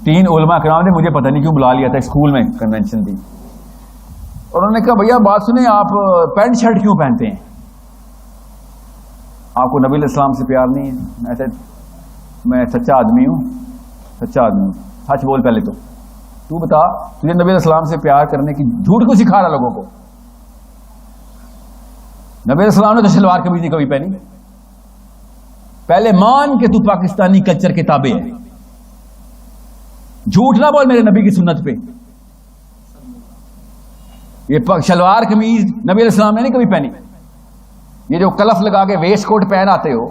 3 علماء کرام نے مجھے پتہ نہیں کیوں بلا لیا تھا، اسکول میں کنونشن تھی، اور انہوں نے کہا بھیا بات سنیں، آپ پینٹ شرٹ کیوں پہنتے ہیں؟ آپ کو نبی علیہ السلام سے پیار نہیں ہے؟ میں سچا آدمی ہوں، سچا آدمی ہوں، سچ بول پہلے تو بتا، تجھے نبی علیہ السلام سے پیار کرنے کی جھوٹ کو سکھا رہا لوگوں کو؟ نبی علیہ السلام نے تو شلوار قمیض نہیں کبھی پہنی. پہلے مان کہ تو پاکستانی کلچر کے تابع ہے، جھوٹ نہ بول میرے نبی کی سنت پہ. یہ شلوار قمیض نبی علیہ السلام نے نہیں کبھی پہنی. یہ جو کلف لگا کے ویسٹ کوٹ پہن آتے ہو،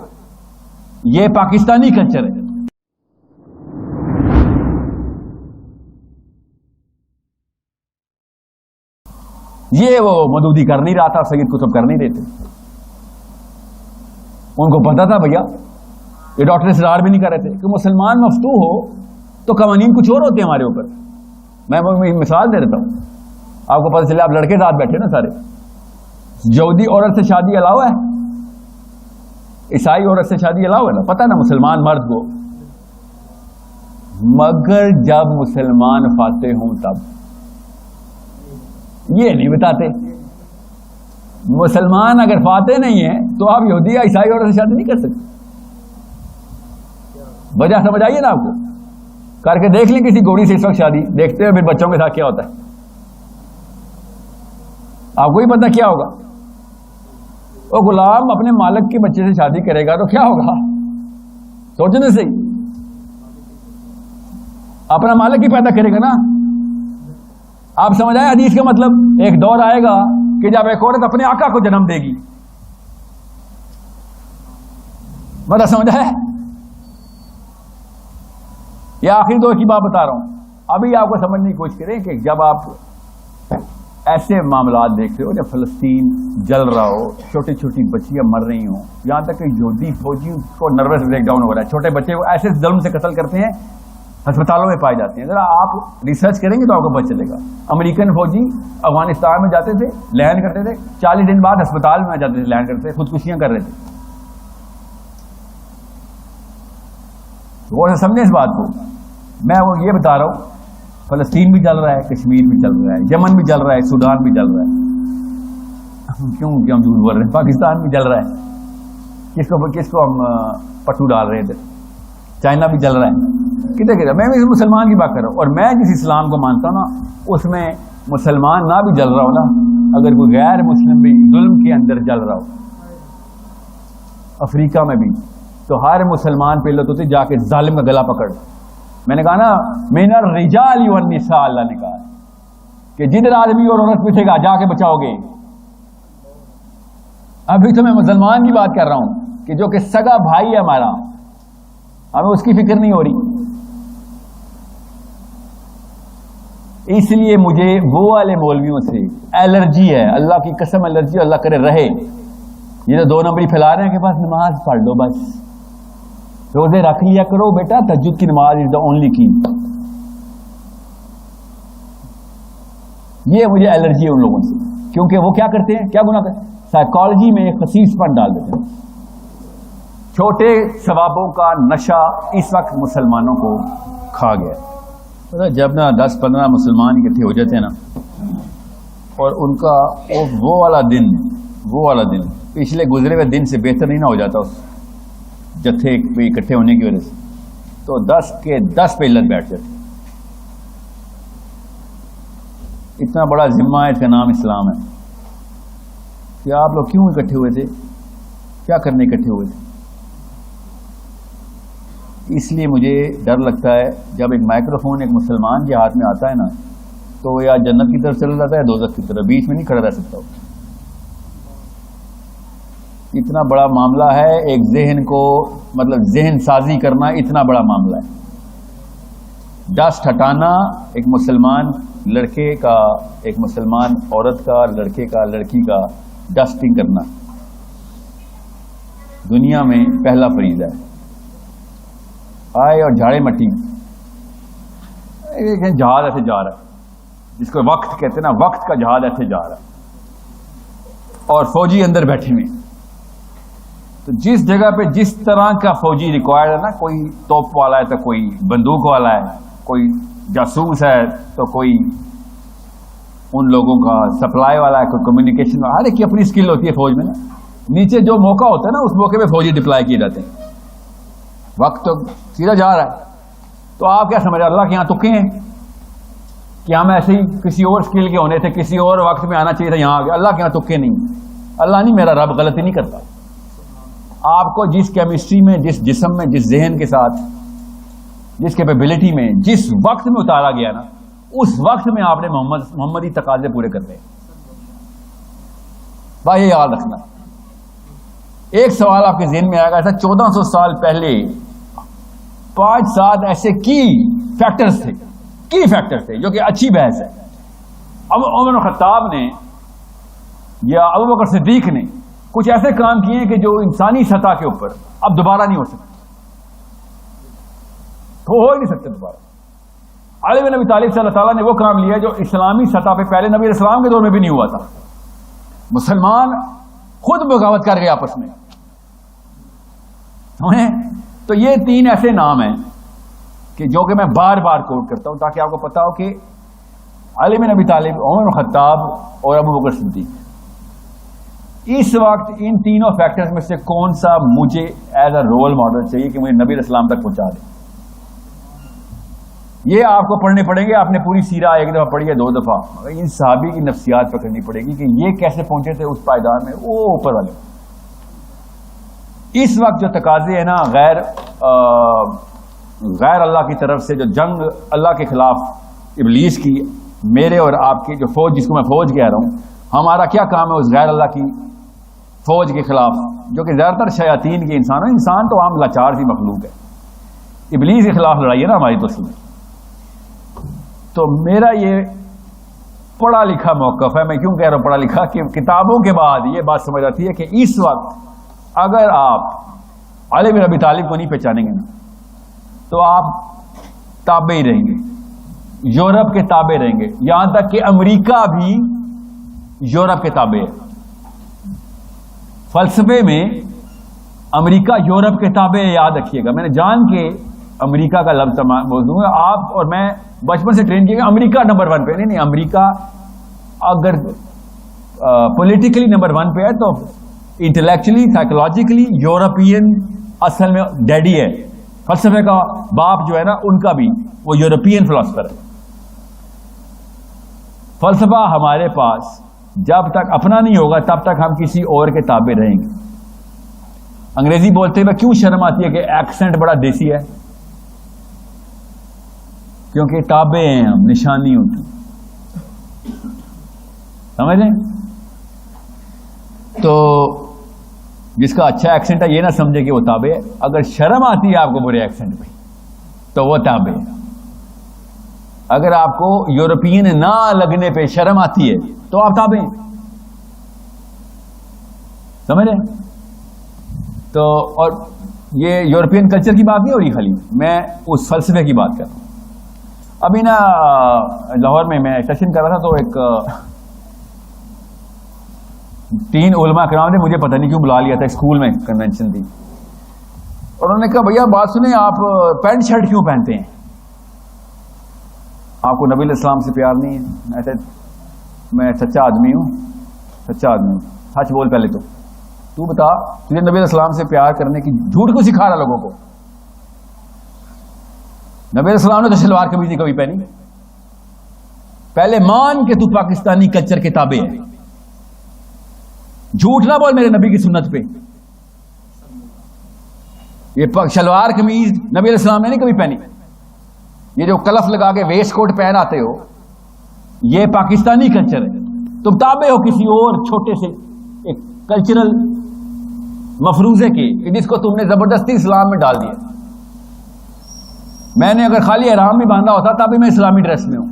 یہ پاکستانی کلچر ہے. یہ وہ مودودی کر نہیں رہا تھا، سید قطب کر نہیں رہتے. ان کو پتا تھا بھیا، یہ ڈاکٹر اسرار بھی نہیں کر رہے تھے کہ مسلمان مفتو ہو تو قوانین کچھ اور ہوتے ہیں ہمارے اوپر. میں مثال دے دیتا ہوں، آپ کو پتہ چلے آپ لڑکے ساتھ بیٹھے نا سارے، یہودی عورت سے شادی الاؤ ہے، عیسائی عورت سے شادی الاؤ ہے نا، پتہ نا مسلمان مرد کو. مگر جب مسلمان فاتح ہوں تب یہ نہیں بتاتے. مسلمان اگر فاتح نہیں ہے تو آپ یہودی یا عیسائی عورت سے شادی نہیں کر سکتے. وجہ سمجھ آئیے نا آپ کو؟ کر کے دیکھ لیں کسی گوڑی سے اس وقت شادی، دیکھتے ہیں پھر بچوں کے ساتھ کیا ہوتا ہے. آپ کو ہی پتہ کیا ہوگا. وہ غلام اپنے مالک کے بچے سے شادی کرے گا تو کیا ہوگا؟ سوچنے سے اپنا مالک ہی پیدا کرے گا نا. آپ سمجھ آئے حدیث کا مطلب؟ ایک دور آئے گا کہ جب ایک عورت اپنے آقا کو جنم دے گی. مطلب سمجھ آئے؟ یہ آخری دور کی بات بتا رہا ہوں. ابھی آپ کو سمجھنے کی کوشش کریں کہ جب آپ ایسے معاملات دیکھ رہے ہو، جب فلسطین جل رہا ہو، چھوٹی چھوٹی بچیاں مر رہی ہوں، یہاں تک کہ یہودی فوجی کو نروس بریک ڈاؤن ہو رہا ہے، چھوٹے بچے کو ایسے ظلم سے قتل کرتے ہیں، ہسپتالوں میں پائے جاتے ہیں. ذرا آپ ریسرچ کریں گے تو آپ کو پتہ چلے گا. امریکن فوجی افغانستان میں جاتے تھے، لینڈ کرتے تھے، 40 دن بعد ہسپتال میں جاتے تھے، لینڈ کرتے تھے، خودکشیاں کر رہے تھے. غور سے سمجھیں اس بات کو. میں وہ یہ بتا رہا ہوں، فلسطین بھی جل رہا ہے، کشمیر بھی جل رہا ہے، یمن بھی جل رہا ہے، سودان بھی جل رہا ہے. کیوں ہم جھوٹ بول رہے ہیں؟ پاکستان بھی جل رہا ہے. کس کو ہم پٹو ڈال رہے تھے؟ چائنا بھی جل رہا ہے. کدھر میں بھی مسلمان کی بات کر رہا ہوں. اور میں جس اسلام کو مانتا ہوں نا، اس میں مسلمان نہ بھی جل رہا ہو نا، اگر کوئی غیر مسلم بھی ظلم کے اندر جل رہا ہو، افریقہ میں بھی، تو ہر مسلمان پہ لوٹ ہوتے جا کے ظالم کا گلا پکڑ. میں نے کہا نا من الرجال والنساء، اللہ نے کہا کہ جدھر آدمی اور عورت پوچھے گا جا کے بچاؤ گے. ابھی تو میں مسلمان کی بات کر رہا ہوں کہ جو کہ سگا بھائی ہے ہمارا، ہمیں اس کی فکر نہیں ہو رہی. اس لیے مجھے وہ والے مولویوں سے الرجی ہے، اللہ کی قسم الرجی، اللہ کرے رہے. یہ تو 2 نمبری پھیلا رہے ہیں کہ بس نماز پڑھ لو، بس روزے رکھ لیا کرو بیٹا، تہجد کی نماز از دا اونلی کی. یہ مجھے الرجی ہے ان لوگوں سے، کیونکہ وہ کیا کرتے ہیں، کیا گناہ کرتے ہیں؟ سائیکالوجی میں خسیس پن ڈال دیتے ہیں. چھوٹے ثوابوں کا نشہ اس وقت مسلمانوں کو کھا گیا. جب نا 10-15 مسلمان اکٹھے ہو جاتے ہیں نا، اور ان کا وہ والا دن پچھلے گزرے ہوئے دن سے بہتر نہیں نہ ہو جاتا اس جتھے پہ اکٹھے ہونے کی وجہ سے، تو 10 کے 10 پہ علت بیٹھ جاتی. اتنا بڑا ذمہ ہے، اس کا نام اسلام ہے. کہ آپ لوگ کیوں اکٹھے ہوئے تھے، کیا کرنے اکٹھے ہوئے تھے؟ اس لیے مجھے ڈر لگتا ہے جب ایک مائکرو فون ایک مسلمان کے ہاتھ میں آتا ہے نا، تو وہ یا جنت کی طرف چلا جاتا ہے یا دوزخ کی طرف، بیچ میں نہیں کھڑا رہ سکتا. اتنا بڑا معاملہ ہے، ایک ذہن کو مطلب ذہن سازی کرنا اتنا بڑا معاملہ ہے. ڈسٹ ہٹانا ایک مسلمان لڑکے کا، ایک مسلمان عورت کا، لڑکے کا، لڑکی کا ڈسٹنگ کرنا دنیا میں پہلا فریضہ ہے. آئے اور جھاڑے مٹی. جہاز ایسے جا رہا ہے، جس کو وقت کہتے ہیں نا، وقت کا جہاز ایسے جا رہا ہے، اور فوجی اندر بیٹھے ہوئے. تو جس جگہ پہ جس طرح کا فوجی ریکوائرڈ ہے نا، کوئی توپ والا ہے تو کوئی بندوق والا ہے، کوئی جاسوس ہے تو کوئی ان لوگوں کا سپلائی والا ہے, کوئی کمیونیکیشن والا, ہر ایک کی اپنی اسکل ہوتی ہے فوج میں نا. نیچے جو موقع ہوتا ہے نا اس موقع پہ فوجی ڈپلائی کیے جاتے ہیں. وقت تو سیدھا جا رہا ہے, تو آپ کیا سمجھ رہے اللہ کے یہاں تکے ہیں کہ ہم ایسے ہی کسی اور اسکل کے ہونے تھے, کسی اور وقت میں آنا چاہیے تھا, یہاں آ گیا. اللہ کے یہاں تکے نہیں. اللہ نہیں, میرا رب غلطی نہیں کرتا. آپ کو جس کیمسٹری میں, جس جسم میں, جس ذہن کے ساتھ, جس کیپیبلٹی میں, جس وقت میں اتارا گیا نا, اس وقت میں آپ نے محمدی تقاضے پورے کرنے ہیں. بھائی یہ یاد رکھنا. ایک سوال آپ کے ذہن میں آئے گا, ایسا 1400 سال پہلے 5-7 ایسے کی فیکٹرز تھے جو کہ اچھی بحث ہے. اب عمر بن خطاب نے یا ابو بکر صدیق نے کچھ ایسے کام کیے کہ جو انسانی سطح کے اوپر اب دوبارہ نہیں ہو سکتے, تو ہو ہی نہیں سکتے دوبارہ. علی بن ابی طالب سے اللہ تعالیٰ نے وہ کام لیا جو اسلامی سطح پہ پہلے نبی علیہ السلام کے دور میں بھی نہیں ہوا تھا. مسلمان خود بغاوت کر گئے آپس میں. تو یہ 3 ایسے نام ہیں کہ جو کہ میں بار بار کوٹ کرتا ہوں تاکہ آپ کو پتا ہو کہ علی بن ابی طالب, عمر بن خطاب اور ابو بکر صدیق, اس وقت ان تینوں فیکٹرز میں سے کون سا مجھے ایز اے رول ماڈل چاہیے کہ مجھے نبی علیہ السلام تک پہنچا دے. یہ آپ کو پڑھنے پڑیں گے. آپ نے پوری سیرہ ایک دفعہ پڑھی ہے, 2 دفعہ, ان صحابی کی نفسیات پکڑنی پڑے گی کہ یہ کیسے پہنچے تھے اس پائیدار میں, وہ اوپر والے. اس وقت جو تقاضے ہیں نا غیر اللہ کی طرف سے, جو جنگ اللہ کے خلاف ابلیس کی, میرے اور آپ کی جو فوج, جس کو میں فوج کہہ رہا ہوں, ہمارا کیا کام ہے اس غیر اللہ کی فوج کے خلاف, جو کہ زیادہ تر شیاطین کے انسان تو عام لاچار سی مخلوق ہے. ابلیس کے خلاف لڑائی ہے نا ہماری. تو میرا یہ پڑھا لکھا موقف ہے. میں کیوں کہہ رہا ہوں پڑھا لکھا, کہ کتابوں کے بعد یہ بات سمجھ آتی ہے کہ اس وقت اگر آپ علی بن ابی طالب کو نہیں پہچانیں گے تو آپ تابع ہی رہیں گے, یورپ کے تابع رہیں گے, یہاں تک کہ امریکہ بھی یورپ کے تابع ہے. فلسفے میں امریکہ یورپ کے تابع ہے, یاد رکھیے گا. میں نے جان کے امریکہ کا لفظ موضوع ہے. آپ اور میں بچپن سے ٹرین کیے گا امریکہ نمبر 1 پہ. نہیں, امریکہ اگر پولیٹیکلی نمبر 1 پہ ہے تو انٹلیکچولی, سائیکولوجیکلی یورپین اصل میں ڈیڈی ہے. فلسفے کا باپ جو ہے نا, ان کا بھی وہ یورپین فلاسفر ہے. فلسفہ ہمارے پاس جب تک اپنا نہیں ہوگا تب تک ہم کسی اور کے تابع رہیں گے. انگریزی بولتے ہوئے کیوں شرم آتی ہے کہ ایکسنٹ بڑا دیسی ہے, کیونکہ تابع ہیں ہم, نشانی ہوتی. سمجھ لیں. تو جس کا اچھا ایکسنٹ ہے یہ نہ سمجھے کہ وہ تابع ہے. اگر شرم آتی ہے آپ کو برے ایکسنٹ پہ تو وہ تابع ہے. اگر آپ کو یورپین نہ لگنے پہ شرم آتی ہے تو آپ تابع ہیں. سمجھ رہے. تو اور یہ یورپین کلچر کی بات نہیں ہو رہی خالی, میں اس فلسفے کی بات کر رہا ہوں. ابھی نا لاہور میں سیشن کر رہا تھا, تو ایک 3 علماء کرام نے مجھے پتہ نہیں کیوں بلا لیا تھا, اسکول میں کنونشن تھی, اور انہوں نے کہا بھیا بات سنیں, آپ پینٹ شرٹ کیوں پہنتے ہیں, آپ کو نبی علیہ السلام سے پیار نہیں ہے. میں سچا آدمی ہوں, سچ بول پہلے تو بتا, تجھے نبی علیہ السلام سے پیار کرنے کی جھوٹ کو سکھا رہا لوگوں کو. نبی علیہ السلام نے تو شلوار قمیض نہیں کبھی پہنی. پہلے مان کہ تو پاکستانی کلچر کے تابع ہے. جھوٹ نہ بول میرے نبی کی سنت پہ. یہ شلوار قمیض نبی علیہ السلام نے نہیں کبھی پہنی. یہ جو کلف لگا کے ویسٹ کوٹ پہن آتے ہو, یہ پاکستانی کلچر ہے. تم تابع ہو کسی اور چھوٹے سے ایک کلچرل مفروضے کے, جس کو تم نے زبردستی اسلام میں ڈال دیا. میں نے اگر خالی احرام بھی باندھا ہوتا تب بھی میں اسلامی ڈریس میں ہوں.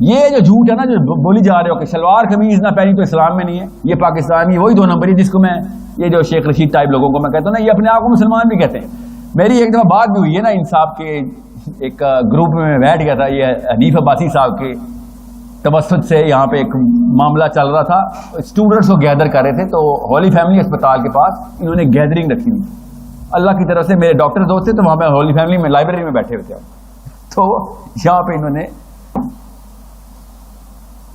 یہ جو جھوٹ ہے نا جو بولی جا رہے ہو کہ شلوار قمیض نہ پہنی تو اسلام میں نہیں ہے, یہ پاکستانی وہی 2 نمبر ہے جس کو میں, یہ جو شیخ رشید ٹائپ لوگوں کو میں کہتا ہوں نا, یہ اپنے آپ کو مسلمان بھی کہتے ہیں. میری ایک دفعہ بات بھی ہوئی ہے نا انصاف کے ایک گروپ میں بیٹھ گیا تھا, یہ حنیف عباسی صاحب کے توسط سے یہاں پہ ایک معاملہ چل رہا تھا. اسٹوڈنٹس کو گیدر کر رہے تھے, تو ہولی فیملی اسپتال کے پاس انہوں نے گیدرنگ رکھی ہوئی. اللہ کی طرف سے میرے ڈاکٹر دوست تھے تو وہاں پہ ہولی فیملی میں لائبریری میں بیٹھے ہوئے تھے. تو یہاں پہ انہوں نے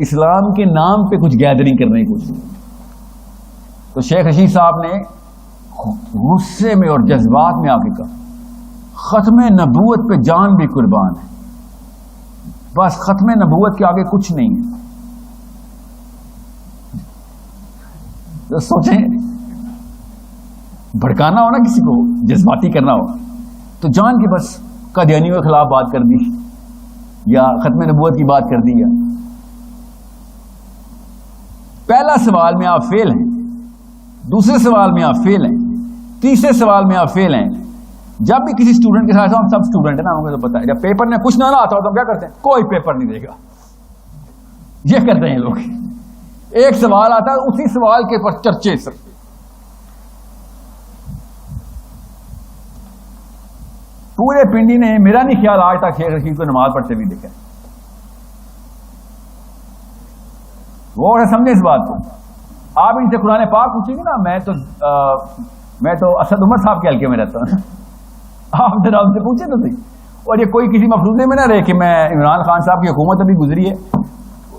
اسلام کے نام پہ کچھ گیدرنگ کرنے کی کوشش کی. تو شیخ رشید صاحب نے غصے میں اور جذبات میں آ کے کہا ختم نبوت پہ جان بھی قربان ہے, بس ختم نبوت کے آگے کچھ نہیں ہے. تو سوچیں, بھڑکانا ہو نا کسی کو, جذباتی کرنا ہو تو جان کے بس قادیانیوں کے خلاف بات کر دی یا ختم نبوت کی بات کر دی. یا پہلا سوال میں آپ فیل ہیں, دوسرے سوال میں آپ فیل ہیں, تیسرے سوال میں آپ فیل ہیں. جب بھی کسی اسٹوڈنٹ کے ساتھ, ہم سب اسٹوڈنٹ ہیں نا, ہمیں تو پتا ہے, جب پیپر میں کچھ نہ آتا ہو تو ہم کیا کرتے ہیں, کوئی پیپر نہیں دے گا. یہ کرتے ہیں لوگ. ایک سوال آتا ہے, اسی سوال کے پر چرچے سر. پورے پنڈی نے میرا نہیں خیال آج تک شیخ رشید کو نماز پڑھتے بھی دیکھا. وہ سمجھے اس بات کو. آپ ان سے قرآن پاک پوچھیں گے نا, میں تو اسد عمر صاحب کے حلقے میں رہتا ہوں. آپ ذرا ان سے پوچھیں تو صحیح. اور یہ کوئی کسی مفروضے میں نہ رہے کہ میں عمران خان صاحب کی حکومت ابھی گزری ہے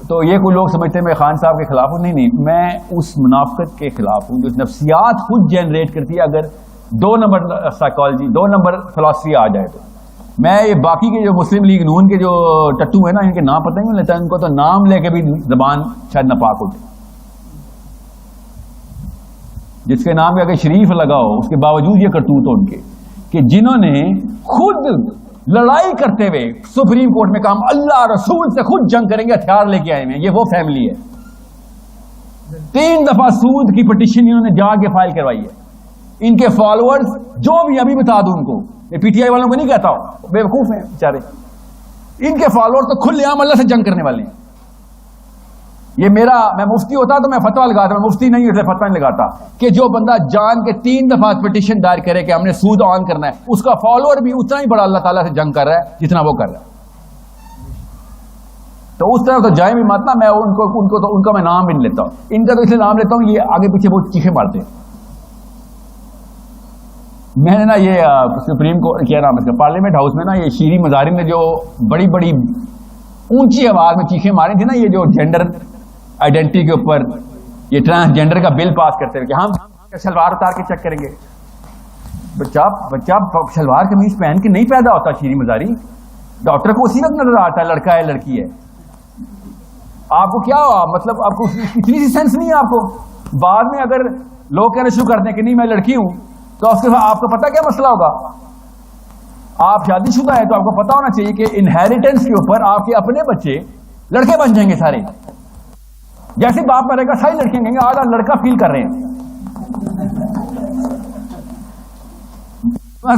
تو یہ کوئی لوگ سمجھتے ہیں میں خان صاحب کے خلاف ہوں. نہیں, میں اس منافقت کے خلاف ہوں جو نفسیات خود جنریٹ کرتی ہے. اگر 2 نمبر سائیکالوجی, 2 نمبر فلاسفی آ جائے تو میں یہ باقی کے جو مسلم لیگ نون کے جو ٹٹو ہیں نا, ان کے نام پتہ نہیں لیتا, ان کو تو نام لے کے بھی زبان شاید ناپاک ہو جائے. جس کے نام کے اگر شریف لگا ہو, اس کے باوجود یہ کرتوت ہو ان کے کہ جنہوں نے خود لڑائی کرتے ہوئے سپریم کورٹ میں کہا اللہ رسول سے خود جنگ کریں گے, ہتھیار لے کے آئے ہیں. یہ وہ فیملی ہے. 3 دفعہ سود کی پٹیشن انہوں نے جا کے فائل کروائی ہے. ان کے فالوورز جو بھی, ابھی بتا دوں ان کو, یہ پی ٹی آئی والوں کو نہیں کہتا ہوں, بے وقوف ہیں بیچارے, ان کے فالوور تو کھلے عام اللہ سے جنگ کرنے والے ہیں. یہ میں مفتی ہوتا تو میں فتویٰ لگاتا, میں مفتی نہیں, اس لیے فتویٰ نہیں لگاتا کہ جو بندہ جان کے 3 دفعہ پٹیشن دائر کرے کہ ہم نے سود آن کرنا ہے, اس کا فالوور بھی اتنا ہی بڑا اللہ تعالیٰ سے جنگ کر رہا ہے جتنا وہ کر رہا ہے. تو اس طرح تو جائیں بھی مت نا. میں ان کا میں نام بھی نہیں لیتا ہوں. ان کا تو اس لیے نام لیتا ہوں, یہ آگے پیچھے بہت چیخے مارتے ہیں. میں نے نا یہ سپریم کورٹ کیا نام اس کا, پارلیمنٹ ہاؤس میں نا, یہ شیریں مظاہرین نے جو بڑی بڑی اونچی آواز میں چیخیں ماری تھی نا, یہ جو جینڈر آئیڈینٹی کے اوپر یہ ٹرانسجینڈر کا بل پاس کرتے ہوئے کہ ہم شلوار اتار کے چیک کریں گے. بچہ شلوار قمیض پہن کے نہیں پیدا ہوتا شیریں مظاہری. ڈاکٹر کو اسی وقت نظر آتا ہے لڑکا ہے لڑکی ہے. آپ کو کیا ہوا, مطلب آپ کو اتنی سی سینس نہیں ہے آپ کو. بعد میں اگر لوگ کہنا شروع کر دیں کہ نہیں میں لڑکی ہوں, تو اس کے بعد آپ کو پتا کیا مسئلہ ہوگا. آپ شادی شدہ ہیں تو آپ کو پتا ہونا چاہیے کہ انہیریٹنس کے اوپر آپ کے اپنے بچے لڑکے بن جائیں گے سارے. جیسے باپ مرے گا ساری لڑکیاں کہیں گے آج لڑکا فیل کر رہے ہیں.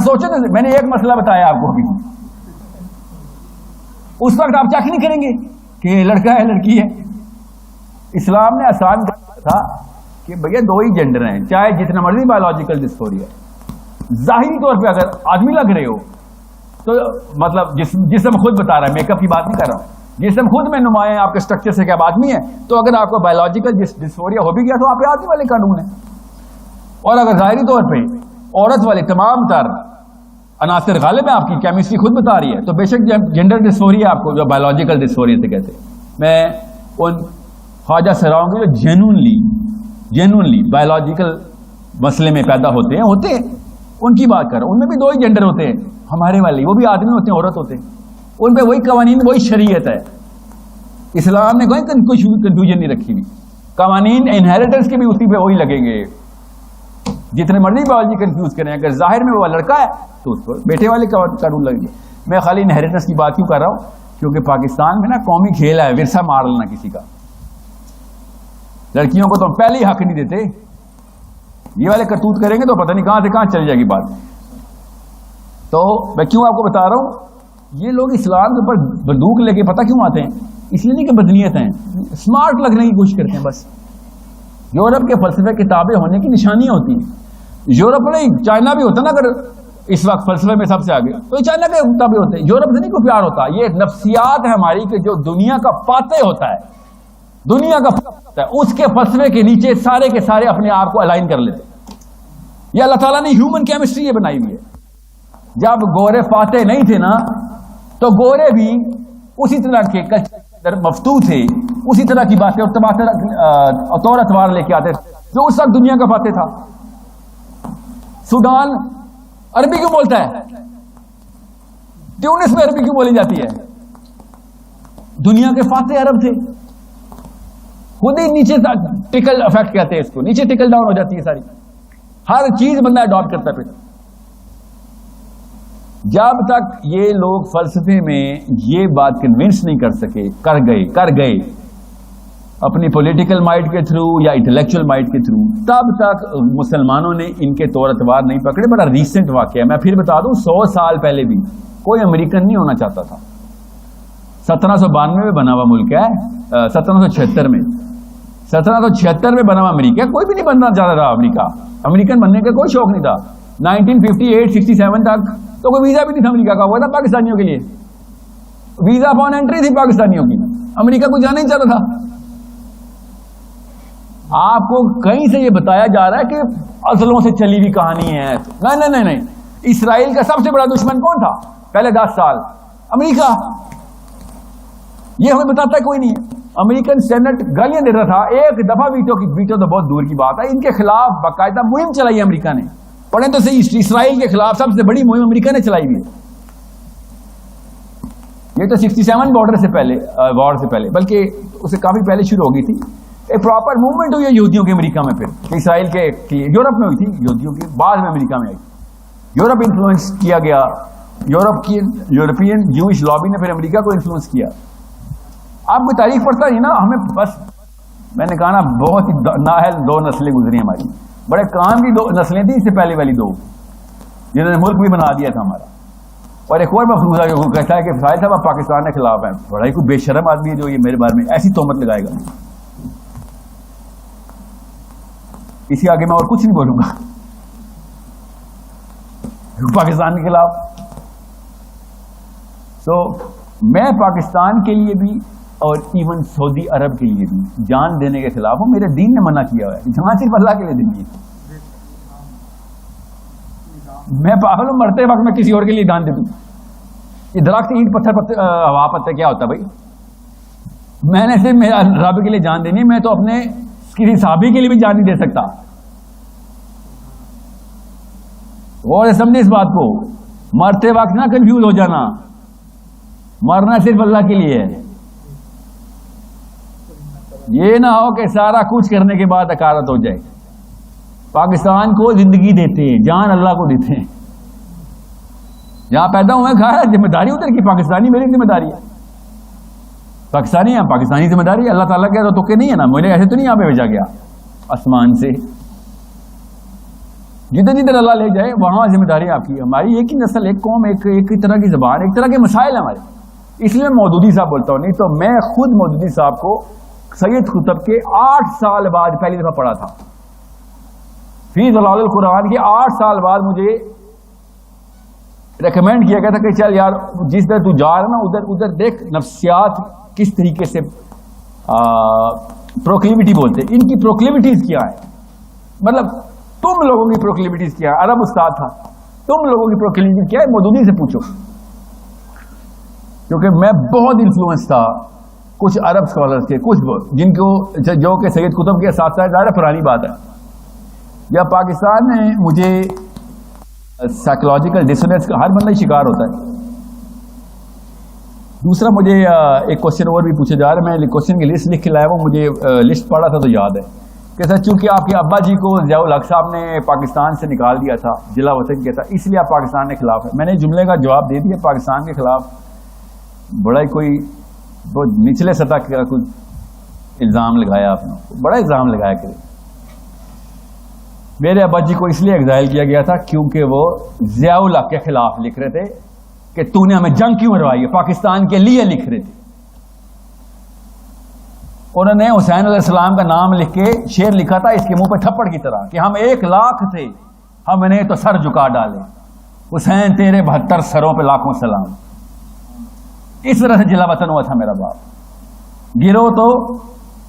سوچے تو میں نے ایک مسئلہ بتایا آپ کو ابھی, اس وقت آپ چیک نہیں کریں گے کہ لڑکا ہے لڑکی ہے. اسلام نے آسان تھا کہ بھیا 2 ہی جینڈر ہیں, چاہے جتنا مرضی بایولوجیکل ڈسفوریا. ظاہری طور پہ اگر آدمی لگ رہے ہو تو مطلب جسم خود بتا رہا ہے, میک اپ کی بات نہیں کر رہا ہوں, جسم خود میں نمایاں آپ کے اسٹرکچر سے کہ آپ آدمی ہیں, تو اگر آپ کو بایولوجیکل ڈسفوریا ہو بھی گیا تو آپ پہ آدمی والے قانون ہیں. اور اگر ظاہری طور پہ عورت والے تمام تر عناصر غالب ہیں, آپ کی کیمسٹری خود بتا رہی ہے, تو بے شک جینڈر ڈسفوریا آپ کو جو بایولوجیکل ڈسفوریا سے کہتے ہیں. میں ان خواجہ سراؤں کے جو جینونلی بایولوجیکل مسئلے میں پیدا ہوتے ہیں ان کی بات کر رہا ہوں. ان میں بھی 2 ہی جینڈر ہوتے ہیں ہمارے والے, وہ بھی آدمی ہوتے ہیں عورت ہوتے ہیں. ان پہ وہی قوانین, وہی شریعت ہے. اسلام نے کوئی کنفیوژن نہیں رکھی ہوئی. قوانین انہیریٹنس کے بھی اسی پہ وہی لگیں گے. جتنے مرضی بایولوجی کنفیوز کریں, اگر ظاہر میں وہ لڑکا ہے تو اس پر بیٹے والے قانون لگیں گے. میں خالی انہیریٹنس کی بات کیوں کر رہا ہوں, کیونکہ پاکستان میں نا قومی کھیل ہے ورثہ مار لینا کسی کا. لڑکیوں کو تو ہم پہلے ہی حق نہیں دیتے. یہ والے کرتوت کریں گے تو پتہ نہیں کہاں سے کہاں چل جائے گی بات. تو میں کیوں آپ کو بتا رہا ہوں, یہ لوگ اسلام کے اوپر بندوق لے کے پتہ کیوں آتے ہیں, اس لیے نہیں کہ بدنیت ہیں, اسمارٹ لگنے کی کوشش کرتے ہیں بس. یورپ کے فلسفے کتابیں ہونے کی نشانیاں ہوتی ہیں. یورپ نہیں, چائنا بھی ہوتا نا اگر اس وقت فلسفے میں سب سے آگے, تو چائنا کے کتابیں ہوتے ہیں. یورپ سے نہیں کوئی پیار ہوتا. یہ نفسیات ہے ہماری کہ جو دنیا کا فاتح ہوتا ہے, دنیا کا فاتح ہوتا ہے, اس کے فلسفے کے نیچے سارے کے سارے اپنے آپ کو الائن کر لیتے ہیں. یہ اللہ تعالیٰ نے ہیومن کیمسٹری یہ بنائی ہوئی ہے. جب گورے فاتح نہیں تھے نا تو گورے بھی اسی طرح کے کلچر مفتو تھے, اسی طرح کی باتیں اور طور اتوار لے کے آتے تھے جو اس وقت دنیا کا فاتح تھا. سوڈان عربی کیوں بولتا ہے؟ ٹیونس میں عربی کیوں بولی جاتی ہے؟ دنیا کے فاتح عرب تھے, خود ہی نیچے ٹکل افیکٹ کہتے ہیں اس کو, نیچے ٹکل ڈاؤن ہو جاتی ہے ساری, ہر چیز بندہ اڈاپٹ کرتا ہے. پھر جب تک یہ لوگ فلسفے میں یہ بات کنونس نہیں کر سکے, کر گئے اپنی پولیٹیکل مائٹ کے تھرو یا انٹلیکچوئل مائٹ کے تھرو, تب تک مسلمانوں نے ان کے طور اتوار نہیں پکڑے. بڑا ریسنٹ واقعہ ہے, میں پھر بتا دوں, 100 سال پہلے بھی کوئی امریکن نہیں ہونا چاہتا تھا. 1792 میں بنا ہوا ملک ہے, 1776 میں 1776 میں بنا ہوا امریکہ, کوئی بھی نہیں بننا چاہتا تھا امریکہ. امریکن بننے کا کوئی شوق نہیں تھا. 1958-67 تک تو کوئی ویزا بھی نہیں تھا امریکہ کا, ہوا تھا پاکستانیوں کے لیے, ویزا فون انٹری تھی پاکستانیوں کی, امریکہ کو جانا ہی چاہتا تھا. آپ کو کہیں سے یہ بتایا جا رہا ہے کہ اصلوں سے چلی ہوئی کہانی ہے. نہیں. اسرائیل کا سب سے بڑا دشمن کون تھا پہلے 10 سال؟ امریکہ. یہ ہمیں بتاتا ہے کوئی نہیں. امریکن سینٹ گالیاں دیتا تھا, ایک دفعہ ویٹو تو بہت دور کی بات ہے, ان کے خلاف باقاعدہ مہم چلائی امریکہ نے. پڑھیں تو صحیح, اسرائیل کے خلاف سب سے بڑی مہم امریکہ نے چلائی ہوئی ہے. یہ تو 67 بارڈر سے پہلے, وار سے پہلے, بلکہ اسے کافی پہلے شروع ہو گئی تھی. ایک پراپر موومنٹ ہوئی ہے یہودیوں کے امریکہ میں, پھر اسرائیل کے یورپ میں ہوئی تھی یہودیوں کی, بعد میں امریکہ میں آئی. یورپ انفلوئنس کیا گیا, یورپین جوئش لابی نے پھر امریکہ کو انفلوئنس کیا. آپ کوئی تاریخ پڑھتا نہیں نا, ہمیں بس, میں نے کہا نا, بہت ہی نااہل 2 نسلیں گزری ہماری, بڑے کام کی 2 نسلیں تھیں, اس سے پہلے والی 2 جنہوں نے ملک بھی بنا دیا تھا ہمارا. اور ایک اور مفروضہ جو کہتا ہے کہ فائد صاحب آپ پاکستان کے خلاف ہیں, بڑا ہی کوئی بے شرم آدمی ہے جو یہ میرے بارے میں ایسی تہمت لگائے گا. اسی آگے میں اور کچھ نہیں بولوں گا پاکستان کے خلاف. سو میں پاکستان کے لیے بھی اور ایون سعودی عرب کے لیے بھی جان دینے کے خلاف ہوں. میرے دین نے منع کیا ہوا ہے, جان صرف اللہ کے لیے دینی ہے. میں پاگل ہوں, مرتے وقت میں کسی اور کے لیے جان دے دوں. یہ درخت اینٹ پتھر ہوا پتھر کیا ہوتا ہے بھائی؟ میں نے صرف میرا رب کے لیے جان دینی ہے, میں تو اپنے کسی صحابی کے لیے بھی جان نہیں دے سکتا. اور سمجھے اس بات کو, مرتے وقت نہ کنفیوز ہو جانا, مرنا صرف اللہ کے لیے ہے. یہ نہ ہو کہ سارا کچھ کرنے کے بعد اکارت ہو جائے. پاکستان کو زندگی دیتے ہیں, جان اللہ کو دیتے ہیں. جہاں پیدا ہوئے کہا ہے ذمہ داری ادھر کی, پاکستانی میری ذمہ داری ہے, پاکستانی ہے, پاکستانی ذمہ داری ہے. اللہ تعالیٰ کے تو کہ نہیں ہے نا, مجھے ایسے تو نہیں یہاں پہ بھیجا گیا آسمان سے. جدھر جدھر اللہ لے جائے وہاں ذمہ داری آپ کی. ہماری ایک ہی نسل, ایک قوم, ایک طرح کی زبان, ایک طرح کے مسائل ہمارے. اس لیے میں مودودی صاحب بولتا ہوں, نہیں تو میں خود مودودی صاحب کو سید قطب کے 8 سال بعد پہلی دفعہ پڑھا تھا. فی ظلال القرآن کے 8 سال بعد مجھے ریکمینڈ کیا گیا تھا کہ چل یار جس طرح تو جا رہا نا ادھر دیکھ نفسیات کس طریقے سے پروکلیوٹی بولتے ہیں, ان کی پروکلیوٹیز کیا ہے, مطلب تم لوگوں کی پروکلیوٹیز کیا ہے. عرب استاد تھا, تم لوگوں کی پروکلیوٹی کیا ہے, مودودی سے پوچھو. کیونکہ میں بہت انفلوئنس تھا کچھ عرب اسکالرس کے, کچھ جن کو جو کہ سید قطب کے ساتھ ساتھ ظاہر پرانی بات ہے. جب پاکستان میں مجھے سائیکولوجیکل ڈسوننس کا ہر بندہ ہی شکار ہوتا ہے. دوسرا مجھے ایک کوشچن اور بھی پوچھا جا رہا ہے, میں کوشچن کی لسٹ لکھ کے لایا ہوں, مجھے لسٹ پڑھا تھا تو یاد ہے کہ سر چونکہ آپ کے ابا جی کو ضیاء الحق صاحب نے پاکستان سے نکال دیا تھا, ضلع وطن کیا تھا, اس لیے آپ پاکستان کے خلاف ہے. میں نے جملے کا جواب دے دیا, پاکستان کے خلاف بڑا ہی کوئی بہت نچلے سطح کا کچھ الزام لگایا آپ نے, بڑا الزام لگایا کہ میرے ابا جی کو اس لیے ایگزائل کیا گیا تھا کیونکہ وہ ضیاء الحق کے خلاف لکھ رہے تھے کہ تو نے ہمیں جنگ کیوں ہروائی ہے, پاکستان کے لیے لکھ رہے تھے. انہوں نے حسین علیہ السلام کا نام لکھ کے شعر لکھا تھا اس کے منہ پہ تھپڑ کی طرح کہ ہم 1 لاکھ تھے, ہم نے تو سر جھکا ڈالے, حسین تیرے 72 سروں پہ لاکھوں سلام. اس طرح سے جلا وطن ہوا تھا میرا باپ. گرو تو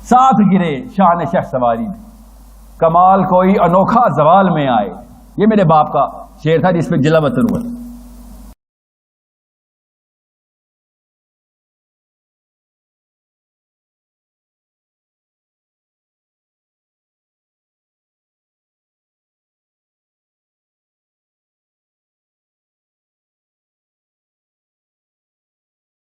ساتھ گرے شان شہ سواری, کمال کوئی انوکھا زوال میں آئے, یہ میرے باپ کا شعر تھا جس پہ ضلع وطن ہوا.